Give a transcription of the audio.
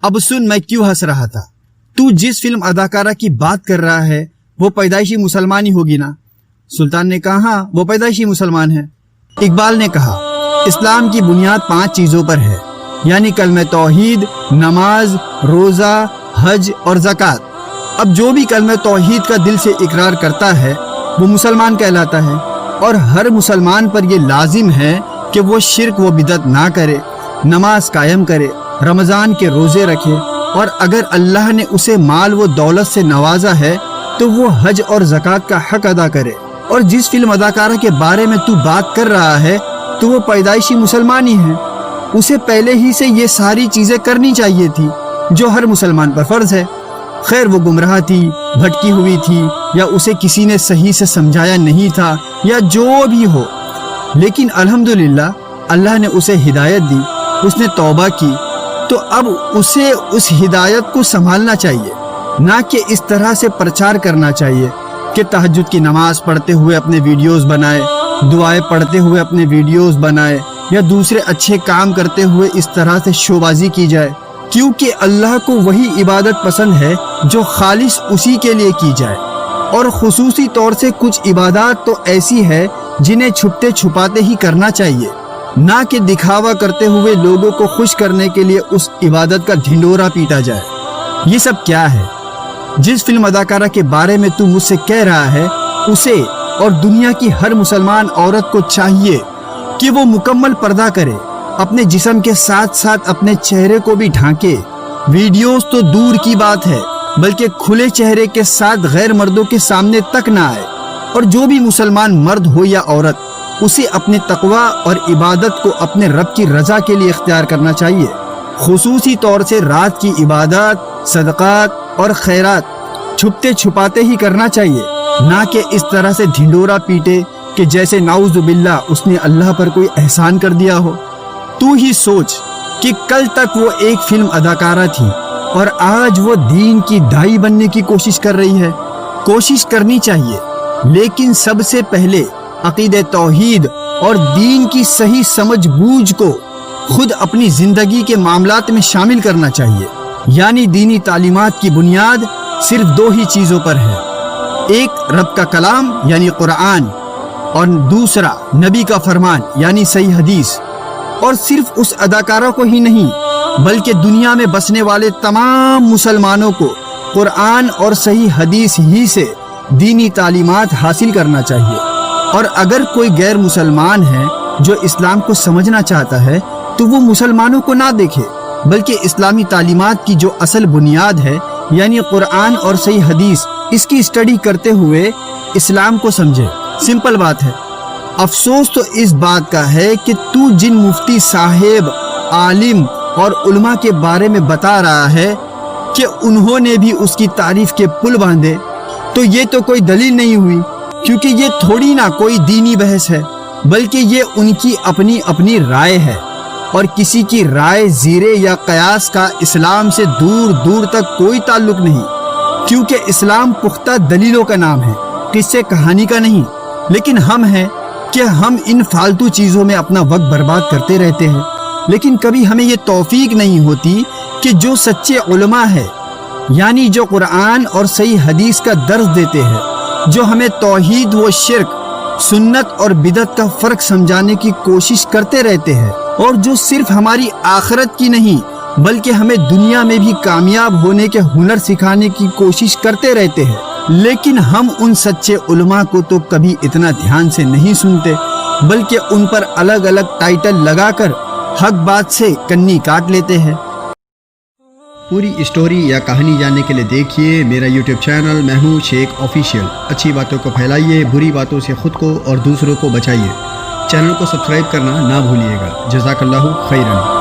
अब सुन मैं क्यों हंस रहा था। तू जिस फिल्म अदाकारा की बात कर रहा है वो पैदाइशी मुसलमान ही होगी ना? सुल्तान ने कहा हाँ वो पैदाइशी मुसलमान है। इकबाल ने कहा इस्लाम की बुनियाद 5 चीजों पर है, यानी कलमे तौहीद, नमाज, रोजा, हज और ज़कात। अब जो भी कलमे तौहीद का दिल से इकरार करता है वो मुसलमान कहलाता है, और हर मुसलमान पर ये लाजिम है कि वो शिर्क व बिदत ना करे, नमाज कायम करे, रमज़ान के रोज़े रखे, और अगर अल्लाह ने उसे माल व दौलत से नवाजा है तो वो हज और ज़कात का हक अदा करे। और जिस फिल्म अदाकारा के बारे में तू बात कर रहा है तो वो पैदाइशी मुसलमान ही है। उसे पहले ही से ये सारी चीज़ें करनी चाहिए थी जो हर मुसलमान पर फ़र्ज़ है। खैर वो गुमराह थी, भटकी हुई थी, या उसे किसी ने सही से समझाया नहीं था, या जो भी हो, लेकिन अल्हम्दुलिल्लाह अल्लाह ने उसे हिदायत दी, उसने तौबा की, तो अब उसे उस हिदायत को संभालना चाहिए, ना कि इस तरह से प्रचार करना चाहिए कि तहज्जुद की नमाज पढ़ते हुए अपने वीडियोस बनाए, दुआएं पढ़ते हुए अपने वीडियोस बनाए, या दूसरे अच्छे काम करते हुए इस तरह से शोबाजी की जाए, क्योंकि अल्लाह को वही इबादत पसंद है जो खालिस उसी के लिए की जाए। और खुसूसी तौर से कुछ इबादत तो ऐसी है जिन्हें छुपते छुपाते ही करना चाहिए, ना कि दिखावा करते हुए लोगों को खुश करने के लिए उस इबादत का ढिंढोरा पीटा जाए। ये सब क्या है? जिस फिल्म अदाकारा के बारे में तू मुझसे कह रहा है, उसे और दुनिया की हर मुसलमान औरत को चाहिए कि वो मुकम्मल पर्दा करे, अपने जिस्म के साथ साथ अपने चेहरे को भी ढांके। वीडियोस तो दूर की बात है, बल्कि खुले चेहरे के साथ गैर मर्दों के सामने तक ना आए। और जो भी मुसलमान मर्द हो या औरत, उसे अपने तकवा और इबादत को अपने रब की रजा के लिए इख्तियार करना चाहिए। खुसूसी तौर से रात की इबादत, सदक़ात और खैरात छुपते छुपाते ही करना चाहिए, ना कि इस तरह से ढिंडोरा पीटे कि जैसे नाउज़ुबिल्लाह उसने अल्लाह पर कोई एहसान कर दिया हो। तू ही सोच कि कल तक वो एक फिल्म अदाकारा थी और आज वो दीन की दाई बनने की कोशिश कर रही है। कोशिश करनी चाहिए, लेकिन सबसे पहले अक़ीदे तौहीद और दीन की सही समझ बूझ को खुद अपनी जिंदगी के मामलात में शामिल करना चाहिए। यानी दीनी तालीमात की बुनियाद सिर्फ 2 ही चीज़ों पर है, एक रब का कलाम यानी कुरान, और दूसरा नबी का फरमान यानी सही हदीस। और सिर्फ उस अदाकारा को ही नहीं, बल्कि दुनिया में बसने वाले तमाम मुसलमानों को कुरान और सही हदीस ही से दीनी तालीमात हासिल करना चाहिए। और अगर कोई गैर मुसलमान है जो इस्लाम को समझना चाहता है तो वो मुसलमानों को ना देखे, बल्कि इस्लामी तालीमात की जो असल बुनियाद है यानी कुरान और सही हदीस, इसकी स्टडी करते हुए इस्लाम को समझे। सिंपल बात है। अफसोस तो इस बात का है कि तू जिन मुफ्ती साहेब, आलिम और उलमा के बारे में बता रहा है कि उन्होंने भी उसकी तारीफ के पुल बांधे, तो ये तो कोई दलील नहीं हुई, क्योंकि ये थोड़ी ना कोई दीनी बहस है, बल्कि ये उनकी अपनी अपनी राय है। और किसी की राय ज़ीरे या कयास का इस्लाम से दूर दूर तक कोई ताल्लुक नहीं, क्योंकि इस्लाम पुख्ता दलीलों का नाम है, किस्से कहानी का नहीं। लेकिन हम हैं कि हम इन फालतू चीज़ों में अपना वक्त बर्बाद करते रहते हैं, लेकिन कभी हमें ये तौफीक नहीं होती कि जो सच्चे उलमा है, यानी जो कुरान और सही हदीस का दर्स देते हैं, जो हमें तौहीद व शिर्क, सुन्नत और बिदत का फ़र्क समझाने की कोशिश करते रहते हैं, और जो सिर्फ हमारी आखिरत की नहीं बल्कि हमें दुनिया में भी कामयाब होने के हुनर सिखाने की कोशिश करते रहते हैं। लेकिन हम उन सच्चे उलमा को तो कभी इतना ध्यान से नहीं सुनते, बल्कि उन पर अलग अलग टाइटल लगाकर हक बात से कन्नी काट लेते हैं। पूरी स्टोरी या कहानी जानने के लिए देखिए मेरा YouTube channel Mahmood Sheikh official. अच्छी बातों को फैलाइए, बुरी बातों से खुद को और दूसरों को बचाइए। चैनल को सब्सक्राइब करना ना भूलिएगा। जज़ाकल्लाहु खैरन।